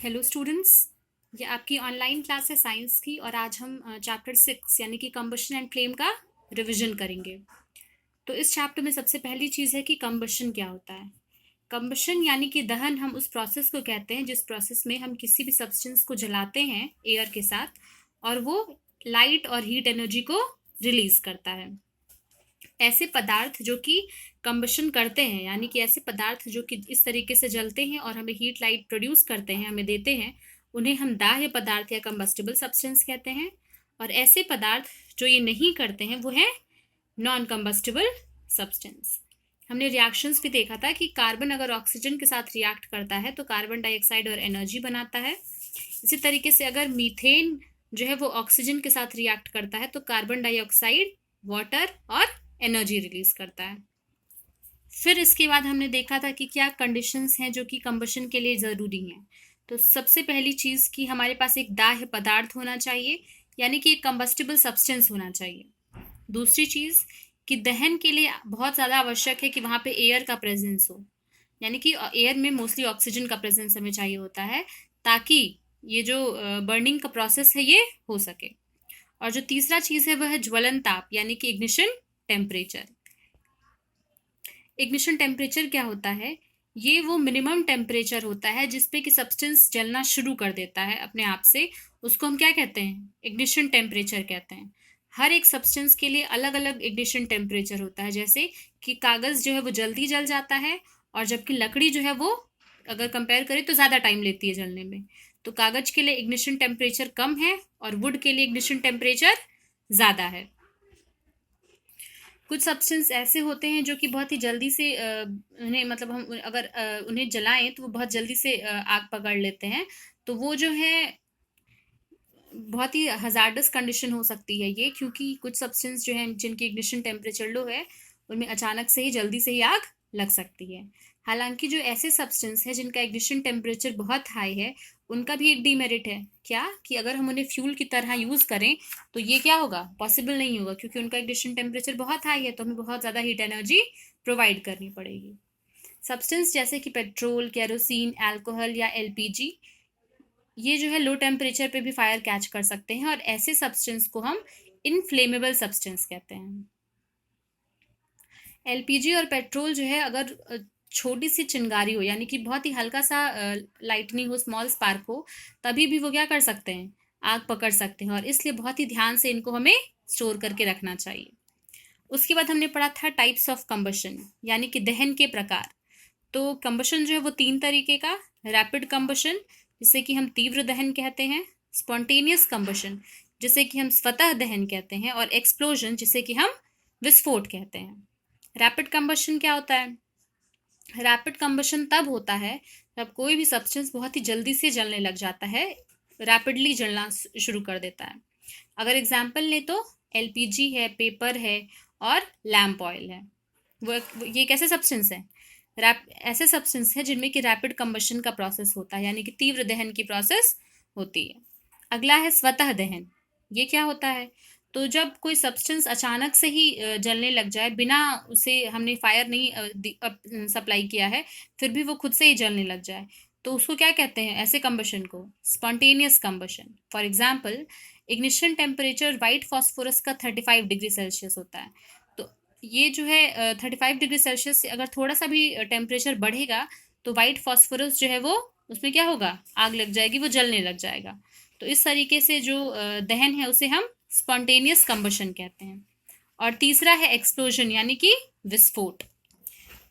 Hello students. ये आपकी online class है साइंस की और आज हम चैप्टर 6 यानी कि कंबशन एंड फ्लेम का रिवीजन करेंगे। तो इस चैप्टर में सबसे पहली चीज़ है कि कंबशन क्या होता है। कंबशन यानी कि दहन हम उस प्रोसेस को कहते हैं जिस प्रोसेस में हम किसी भी सब्सटेंस को जलाते हैं एयर के साथ और वो लाइट और हीट एनर्जी को रिलीज करता है। ऐसे पदार्थ जो कि कंबशन करते हैं यानी कि ऐसे पदार्थ जो कि इस तरीके से जलते हैं और हमें हीट लाइट प्रोड्यूस करते हैं, हमें देते हैं, उन्हें हम दाह्य पदार्थ या कंबस्टिबल सब्सटेंस कहते हैं। और ऐसे पदार्थ जो ये नहीं करते हैं वो है नॉन कंबस्टिबल सब्सटेंस। हमने रिएक्शंस भी देखा था कि कार्बन अगर ऑक्सीजन के साथ रिएक्ट करता है तो कार्बन डाइऑक्साइड और एनर्जी बनाता है। इसी तरीके से अगर मीथेन जो है वो ऑक्सीजन के साथ रिएक्ट करता है तो कार्बन डाइऑक्साइड, वाटर और एनर्जी रिलीज करता है। फिर इसके बाद हमने देखा था कि क्या कंडीशंस हैं जो कि कंबशन के लिए ज़रूरी हैं। तो सबसे पहली चीज़ कि हमारे पास एक दाह्य पदार्थ होना चाहिए यानी कि एक कंबस्टिबल सब्सटेंस होना चाहिए। दूसरी चीज़ कि दहन के लिए बहुत ज़्यादा आवश्यक है कि वहाँ पे एयर का प्रेजेंस हो, यानी कि एयर में मोस्टली ऑक्सीजन का प्रेजेंस हमें चाहिए होता है ताकि ये जो बर्निंग का प्रोसेस है ये हो सके। और जो तीसरा चीज़ है वह है ज्वलन ताप यानी कि इग्निशन टेम्परेचर। इग्निशन टेम्परेचर क्या होता है? ये वो मिनिमम टेम्परेचर होता है जिसपे कि सब्सटेंस जलना शुरू कर देता है अपने आप से। उसको हम क्या कहते हैं? इग्निशन टेम्परेचर कहते हैं। हर एक सब्सटेंस के लिए अलग अलग इग्निशन टेम्परेचर होता है। जैसे कि कागज़ जो है वो जल्दी जल जाता है और जबकि लकड़ी जो है वो अगर कंपेयर करें तो ज़्यादा टाइम लेती है जलने में। तो कागज़ के लिए इग्निशन टेम्परेचर कम है और वुड के लिए इग्निशन टेम्परेचर ज़्यादा है। कुछ सब्सटेंस ऐसे होते हैं जो कि बहुत ही जल्दी से उन्हें मतलब हम अगर उन्हें जलाएं तो वो बहुत जल्दी से आग पकड़ लेते हैं। तो वो जो है बहुत ही हजार्डस कंडीशन हो सकती है ये, क्योंकि कुछ सब्सटेंस जो हैं जिनकी इग्निशन टेम्परेचर लो है उनमें अचानक से ही जल्दी से ही आग लग सकती है। हालांकि जो ऐसे सब्सटेंस है जिनका इग्निशन टेम्परेचर बहुत हाई है उनका भी एक डीमेरिट है। क्या कि अगर हम उन्हें फ्यूल की तरह यूज करें तो ये क्या होगा, पॉसिबल नहीं होगा, क्योंकि उनका इग्निशन टेम्परेचर बहुत हाई है तो हमें बहुत ज़्यादा हीट एनर्जी प्रोवाइड करनी पड़ेगी। सब्सटेंस जैसे कि पेट्रोल, केरोसिन, अल्कोहल या एलपीजी, ये जो है लो टेम्परेचर पे भी फायर कैच कर सकते हैं और ऐसे सब्सटेंस को हम इनफ्लेमेबल सब्सटेंस कहते हैं। एलपीजी और पेट्रोल जो है अगर छोटी सी चिंगारी हो यानी कि बहुत ही हल्का सा लाइटनिंग हो, स्मॉल स्पार्क हो, तभी भी वो क्या कर सकते हैं, आग पकड़ सकते हैं। और इसलिए बहुत ही ध्यान से इनको हमें स्टोर करके रखना चाहिए। उसके बाद हमने पढ़ा था टाइप्स ऑफ कंबशन यानी कि दहन के प्रकार। तो कंबशन जो है वो 3 तरीके का: रैपिड कंबशन जिसे कि हम तीव्र दहन कहते हैं, स्पॉन्टेनियस कंबशन जिसे कि हम स्वतः दहन कहते हैं, और एक्सप्लोजन जिसे कि हम विस्फोट कहते हैं। रैपिड कंबशन क्या होता है? रैपिड कंबशन तब होता है जब कोई भी सब्सटेंस बहुत ही जल्दी से जलने लग जाता है, रैपिडली जलना शुरू कर देता है। अगर एग्जाम्पल ले तो एलपीजी है, पेपर है और लैम्प ऑयल है। ये कैसे सब्सटेंस है? ऐसे सब्सटेंस है जिनमें कि रैपिड कंबशन का प्रोसेस होता है यानी कि तीव्र दहन की प्रोसेस होती है। अगला है स्वतः दहन। ये क्या होता है? तो जब कोई सब्सटेंस अचानक से ही जलने लग जाए, बिना उसे हमने फायर नहीं सप्लाई किया है, फिर भी वो खुद से ही जलने लग जाए, तो उसको क्या कहते हैं? ऐसे कंबशन को spontaneous combustion. For example, ignition temperature white phosphorus का 35 डिग्री सेल्सियस होता है। तो ये जो है 35 डिग्री सेल्सियस से अगर थोड़ा सा भी टेम्परेचर बढ़ेगा तो वाइट फॉस्फोरस जो है वो उसमें क्या होगा, आग लग जाएगी, वो जलने लग जाएगा। तो इस तरीके से जो दहन है उसे हम स्पॉन्टेनियस कंबशन कहते हैं। और तीसरा है एक्सप्लोजन यानी कि विस्फोट।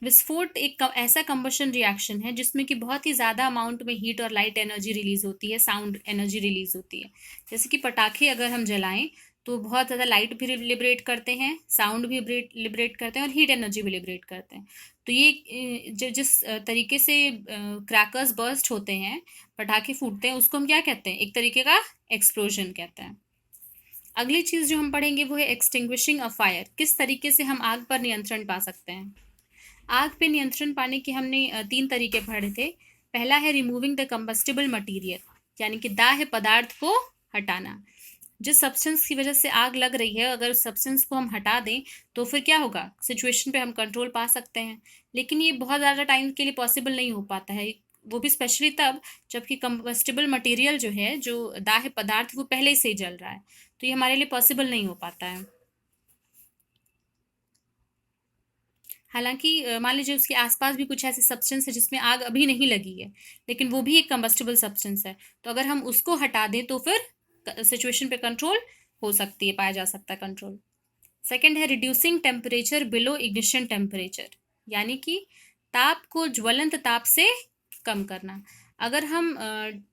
विस्फोट एक ऐसा कंबशन रिएक्शन है जिसमें कि बहुत ही ज़्यादा अमाउंट में हीट और लाइट एनर्जी रिलीज होती है, साउंड एनर्जी रिलीज होती है। जैसे कि पटाखे अगर हम जलाएं तो बहुत ज़्यादा लाइट भी लिबरेट करते हैं, साउंड भी लिबरेट करते हैं और हीट एनर्जी भी लिबरेट करते हैं। तो ये जिस तरीके से क्रैकर्स बर्स्ट होते हैं, पटाखे फूटते हैं, उसको हम क्या कहते हैं? एक तरीके का एक्सप्लोजन कहते हैं। अगली चीज़ जो हम पढ़ेंगे वो है एक्सटिंग्विशिंग अ फायर। किस तरीके से हम आग पर नियंत्रण पा सकते हैं। आग पे नियंत्रण पाने के हमने 3 तरीके पढ़े थे। पहला है रिमूविंग द कंबस्टिबल मटीरियल यानी कि दाह्य पदार्थ को हटाना। जिस सब्सटेंस की वजह से आग लग रही है अगर उस सब्सटेंस को हम हटा दें तो फिर क्या होगा, सिचुएशन पे हम कंट्रोल पा सकते हैं। लेकिन ये बहुत ज़्यादा टाइम के लिए पॉसिबल नहीं हो पाता है। वो भी स्पेशली तब जबकि कंबस्टिबल मटेरियल जो है, जो दाह्य पदार्थ, वो पहले से ही जल रहा है, तो ये हमारे लिए पॉसिबल नहीं हो पाता है। हालांकि मान लीजिए उसके आसपास भी कुछ ऐसे सब्सटेंस है जिसमें आग अभी नहीं लगी है, लेकिन वो भी एक कंबस्टिबल सब्सटेंस है, तो अगर हम उसको हटा दें तो फिर सिचुएशन पे कंट्रोल हो सकती है, पाया जा सकता है कंट्रोल। सेकंड है reducing temperature below ignition temperature, यानी कि ताप को ज्वलंत ताप से कम करना। अगर हम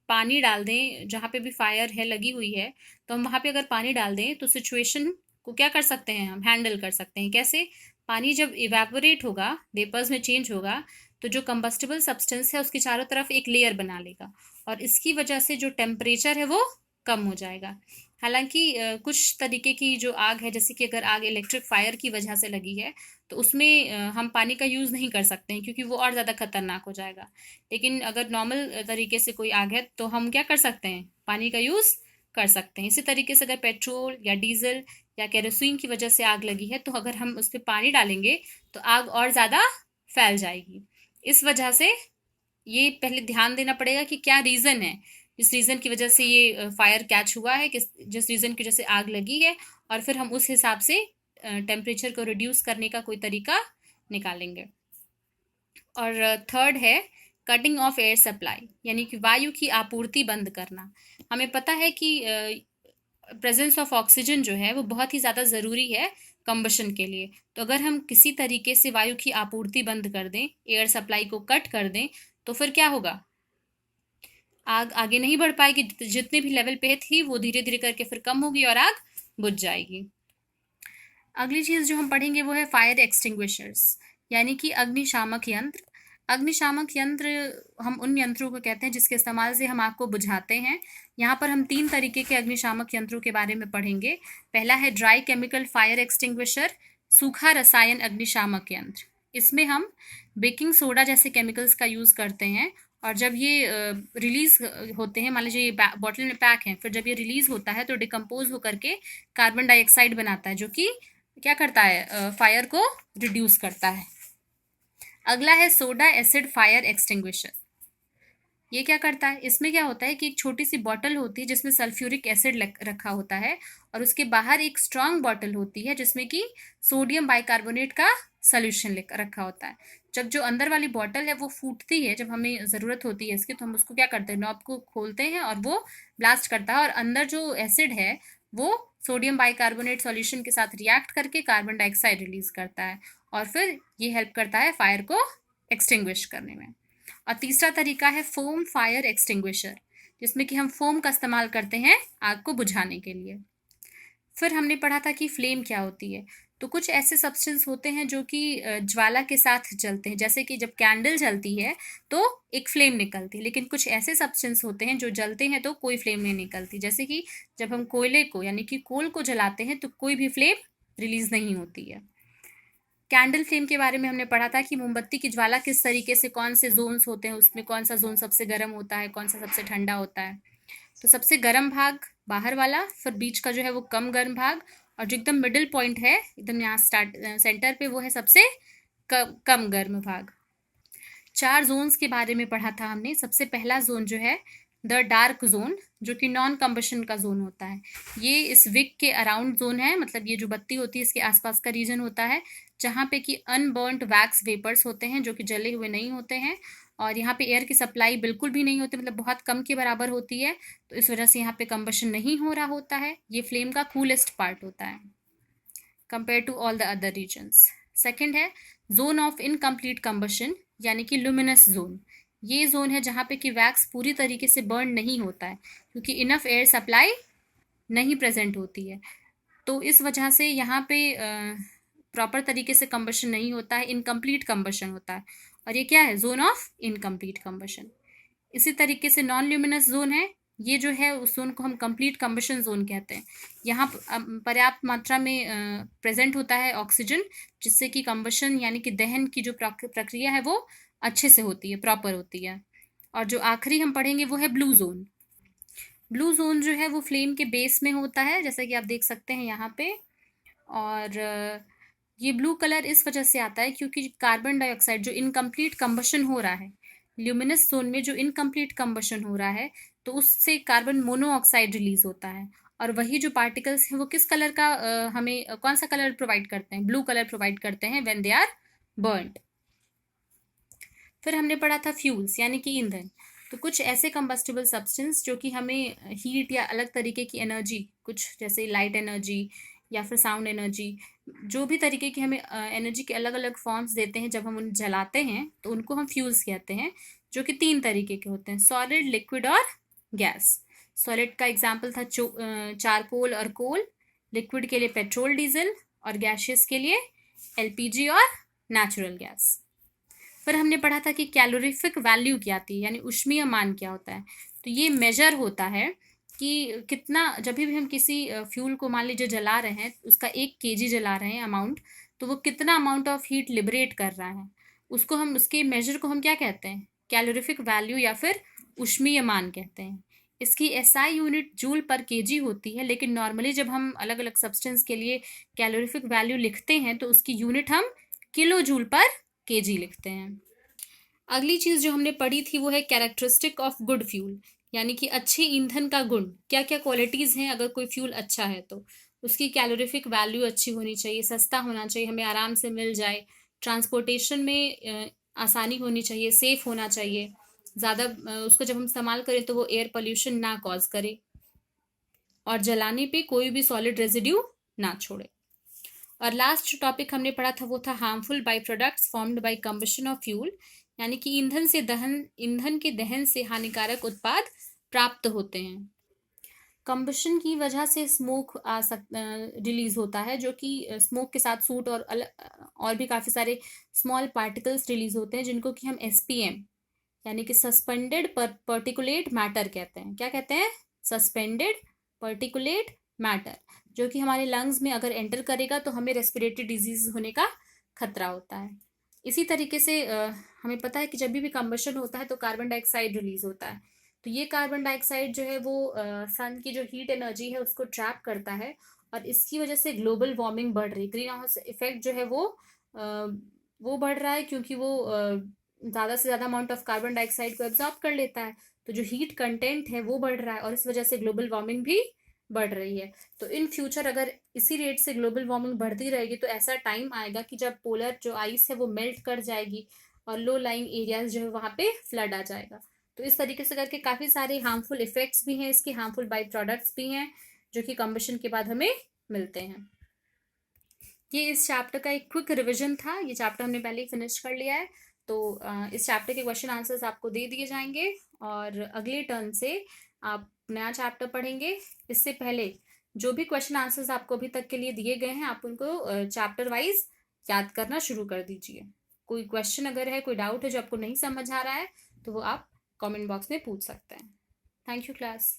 पानी डाल दें जहाँ पे भी फायर है लगी हुई है, तो हम वहाँ पे अगर पानी डाल दें तो सिचुएशन को क्या कर सकते हैं, हम हैंडल कर सकते हैं। कैसे? पानी जब इवेपोरेट होगा, वेपर्स में चेंज होगा, तो जो कंबस्टिबल सब्सटेंस है उसकी चारों तरफ एक लेयर बना लेगा, और इसकी वजह से जो टेम्परेचर है वो कम हो जाएगा। हालांकि कुछ तरीके की जो आग है, जैसे कि अगर आग इलेक्ट्रिक फायर की वजह से लगी है, तो उसमें हम पानी का यूज़ नहीं कर सकते हैं, क्योंकि वो और ज़्यादा खतरनाक हो जाएगा। लेकिन अगर नॉर्मल तरीके से कोई आग है तो हम क्या कर सकते हैं, पानी का यूज़ कर सकते हैं। इसी तरीके से अगर पेट्रोल या डीजल या केरोसिन की वजह से आग लगी है, तो अगर हम उस पर पानी डालेंगे तो आग और ज़्यादा फैल जाएगी। इस वजह से ये पहले ध्यान देना पड़ेगा कि क्या रीज़न है, जिस रीज़न की वजह से ये फायर कैच हुआ है, किस जिस रीज़न की वजह से आग लगी है, और फिर हम उस हिसाब से टेम्परेचर को रिड्यूस करने का कोई तरीका निकालेंगे। और थर्ड है कटिंग ऑफ एयर सप्लाई, यानी कि वायु की आपूर्ति बंद करना। हमें पता है कि प्रेजेंस ऑफ ऑक्सीजन जो है वो बहुत ही ज़्यादा ज़रूरी है कंबशन के लिए, तो अगर हम किसी तरीके से वायु की आपूर्ति बंद कर दें, एयर सप्लाई को कट कर दें, तो फिर क्या होगा, आग आगे नहीं बढ़ पाएगी, जितने भी लेवल पे थी वो धीरे धीरे करके फिर कम होगी और आग बुझ जाएगी। अगली चीज़ जो हम पढ़ेंगे वो है फायर एक्सटिंग्विशर्स, यानी कि अग्निशामक यंत्र। अग्निशामक यंत्र हम उन यंत्रों को कहते हैं जिसके इस्तेमाल से हम आग को बुझाते हैं। यहाँ पर हम 3 तरीके के अग्निशामक यंत्रों के बारे में पढ़ेंगे। पहला है ड्राई केमिकल फायर एक्सटिंग्विशर, सूखा रसायन अग्निशामक यंत्र। इसमें हम बेकिंग सोडा जैसे केमिकल्स का यूज़ करते हैं, और जब ये रिलीज होते हैं, मान लीजिए ये बॉटल में पैक हैं, फिर जब ये रिलीज होता है तो डिकम्पोज होकर के कार्बन डाइऑक्साइड बनाता है, जो कि क्या करता है, फायर को रिड्यूस करता है। अगला है सोडा एसिड फायर एक्सटिंग्विशर। ये क्या करता है, इसमें क्या होता है कि एक छोटी सी बॉटल होती है जिसमें सल्फ्यूरिक एसिड रखा होता है, और उसके बाहर एक स्ट्रांग बॉटल होती है जिसमें कि सोडियम बाइकार्बोनेट का सोल्यूशन रखा होता है। जब जो अंदर वाली बॉटल है वो फूटती है, जब हमें ज़रूरत होती है इसकी, तो हम उसको क्या करते हैं, नॉब को खोलते हैं और वो ब्लास्ट करता है, और अंदर जो एसिड है वो सोडियम बाइकार्बोनेट सॉल्यूशन के साथ रिएक्ट करके कार्बन डाइऑक्साइड रिलीज करता है, और फिर ये हेल्प करता है फायर को एक्सटिंग्विश करने में। और तीसरा तरीका है फोम फायर एक्सटिंग्विशर, जिसमें कि हम फोम का इस्तेमाल करते हैं आग को बुझाने के लिए। फिर हमने पढ़ा था कि फ्लेम क्या होती है। तो कुछ ऐसे सब्सटेंस होते हैं जो कि ज्वाला के साथ जलते हैं, जैसे कि जब कैंडल जलती है तो एक फ्लेम निकलती है, लेकिन कुछ ऐसे सब्सटेंस होते हैं जो जलते हैं तो कोई फ्लेम नहीं निकलती, जैसे कि जब हम कोयले को यानी कि कोल को जलाते हैं तो कोई भी फ्लेम रिलीज नहीं होती है। कैंडल फ्लेम के बारे में हमने पढ़ा था कि मोमबत्ती की ज्वाला किस तरीके से, कौन से जोन्स होते हैं उसमें, कौन सा जोन सबसे गर्म होता है, कौन सा सबसे ठंडा होता है। तो सबसे गर्म भाग बाहर वाला, फिर बीच का जो है वो कम गर्म भाग, और जो एकदम मिडिल पॉइंट है एकदम यहाँ सेंटर पे, वो है सबसे कम गर्म भाग। 4 जोन्स के बारे में पढ़ा था हमने। सबसे पहला जोन जो है द डार्क जोन, जो कि नॉन कंबशन का जोन होता है। ये इस विक के अराउंड जोन है, मतलब ये जो बत्ती होती है इसके आसपास का रीजन होता है, जहाँ पे कि अनबर्न्ड वैक्स वेपर्स होते हैं जो कि जले हुए नहीं होते हैं, और यहाँ पे एयर की सप्लाई बिल्कुल भी नहीं होती, मतलब बहुत कम के बराबर होती है, तो इस वजह से यहाँ पे कंबशन नहीं हो रहा होता है। ये फ्लेम का कूलेस्ट पार्ट होता है compare to all the other regions. Second है जोन ऑफ इनकम्प्लीट कंबशन, यानी कि लुमिनस जोन। ये जोन है जहाँ पे कि वैक्स पूरी तरीके से बर्न नहीं होता है, क्योंकि इनफ एयर सप्लाई नहीं प्रेजेंट होती है, तो इस वजह से यहाँ पे प्रॉपर तरीके से कंबशन नहीं होता है, इनकम्प्लीट कंबशन होता है, और ये क्या है, जोन ऑफ इनकम्प्लीट कंबशन। इसी तरीके से नॉन ल्यूमिनस जोन है, ये जो है उस जोन को हम कंप्लीट कंबशन जोन कहते हैं। यहाँ पर्याप्त मात्रा में प्रेजेंट होता है ऑक्सीजन, जिससे कि कंबशन यानी कि दहन की जो प्रक्रिया है वो अच्छे से होती है, प्रॉपर होती है। और जो आखिरी हम पढ़ेंगे वो है ब्लू जोन। ब्लू जोन जो है वो फ्लेम के बेस में होता है, जैसा कि आप देख सकते हैं यहाँ पे, और ये ब्लू कलर इस वजह से आता है क्योंकि कार्बन डाइऑक्साइड जो इनकम्प्लीट कंबशन हो रहा है, ल्यूमिनस जोन में जो इनकम्प्लीट कंबशन हो रहा है तो उससे कार्बन मोनोऑक्साइड रिलीज होता है, और वही जो पार्टिकल्स हैं वो किस कलर का हमें कौन सा कलर प्रोवाइड करते हैं, ब्लू कलर प्रोवाइड करते हैं व्हेन दे आर बर्न्ड। फिर हमने पढ़ा था फ्यूल्स यानी कि ईंधन। तो कुछ ऐसे कंबस्टिबल सब्सटेंस जो कि हमें हीट या अलग तरीके की एनर्जी, कुछ जैसे लाइट एनर्जी या फिर साउंड एनर्जी, जो भी तरीके की हमें एनर्जी के अलग अलग फॉर्म्स देते हैं, जब हम उन्हें जलाते हैं तो उनको हम फ्यूल्स कहते हैं, जो कि 3 तरीके के होते हैं, सॉलिड, लिक्विड और गैस। सॉलिड का एग्जाम्पल था चारकोल और कोल, लिक्विड के लिए पेट्रोल डीजल, और गैशियस के लिए एलपीजी और नेचुरल गैस। फिर हमने पढ़ा था कि कैलोरीफिक वैल्यू क्या थी, यानी ऊष्मीय मान क्या होता है। तो ये मेजर होता है कि कितना, जब भी हम किसी फ्यूल को मान लीजिए जला रहे हैं, उसका 1 kg जला रहे हैं अमाउंट, तो वो कितना अमाउंट ऑफ हीट लिबरेट कर रहा है, उसको हम, उसके मेजर को हम क्या कहते हैं, कैलोरीफिक वैल्यू या फिर ऊष्मीय मान कहते हैं। इसकी एसआई यूनिट जूल पर केजी होती है, लेकिन नॉर्मली जब हम अलग अलग सब्सटेंस के लिए कैलोरीफिक वैल्यू लिखते हैं तो उसकी यूनिट हम किलो जूल पर केजी लिखते हैं। अगली चीज जो हमने पढ़ी थी वो है कैरेक्टरिस्टिक ऑफ गुड फ्यूल, यानी कि अच्छे ईंधन का गुण, क्या क्या क्वालिटीज हैं अगर कोई फ्यूल अच्छा है तो। उसकी कैलोरीफिक वैल्यू अच्छी होनी चाहिए, सस्ता होना चाहिए, हमें आराम से मिल जाए, ट्रांसपोर्टेशन में आसानी होनी चाहिए, सेफ होना चाहिए, ज़्यादा उसको जब हम इस्तेमाल करें तो वो एयर पोल्यूशन ना कॉज करे, और जलाने पे कोई भी सॉलिड रेजिड्यू ना छोड़े। और लास्ट जो टॉपिक हमने पढ़ा था वो था harmful by products formed by combustion of fuel, यानी कि ईंधन के दहन से हानिकारक उत्पाद प्राप्त होते हैं। कंबशन की वजह से स्मोक रिलीज होता है, जो कि स्मोक के साथ सूट और भी काफ़ी सारे स्मॉल पार्टिकल्स रिलीज होते हैं, जिनको कि हम एसपीएम यानी कि सस्पेंडेड पर्टिकुलेट मैटर कहते हैं। क्या कहते हैं? सस्पेंडेड पर्टिकुलेट मैटर, जो कि हमारे लंग्स में अगर एंटर करेगा तो हमें रेस्पिरेटरी डिजीज होने का खतरा होता है। इसी तरीके से हमें पता है कि जब भी कंबशन होता है तो कार्बन डाइऑक्साइड रिलीज होता है। तो ये कार्बन डाइऑक्साइड जो है वो सन की जो हीट एनर्जी है उसको ट्रैप करता है, और इसकी वजह से ग्लोबल वार्मिंग बढ़ रही है। ग्रीन हाउस इफेक्ट जो है वो बढ़ रहा है, क्योंकि वो ज़्यादा से ज़्यादा अमाउंट ऑफ कार्बन डाइऑक्साइड को एब्जॉर्ब कर लेता है, तो जो हीट कंटेंट है वो बढ़ रहा है, और इस वजह से ग्लोबल वार्मिंग भी बढ़ रही है। तो इन फ्यूचर अगर इसी रेट से ग्लोबल वार्मिंग बढ़ती रहेगी तो ऐसा टाइम आएगा कि जब पोलर जो आइस है वो मेल्ट कर जाएगी, और लो लाइंग एरियाज जो है वहाँ पे फ्लड आ जाएगा। तो इस तरीके से करके काफ़ी सारे हार्मफुल इफेक्ट्स भी हैं, इसके हार्मफुल बाई प्रोडक्ट्स भी हैं, जो कि कंबशन के बाद हमें मिलते हैं। ये इस चैप्टर का एक क्विक रिवीजन था, ये चैप्टर हमने पहले ही फिनिश कर लिया है। तो इस चैप्टर के क्वेश्चन आंसर्स आपको दे दिए जाएंगे, और अगले टर्न से आप नया चैप्टर पढ़ेंगे। इससे पहले जो भी क्वेश्चन आंसर्स आपको अभी तक के लिए दिए गए हैं, आप उनको चैप्टर वाइज याद करना शुरू कर दीजिए। कोई क्वेश्चन अगर है, कोई डाउट है जो आपको नहीं समझ आ रहा है, तो वो आप कमेंट बॉक्स में पूछ सकते हैं। Thank you class.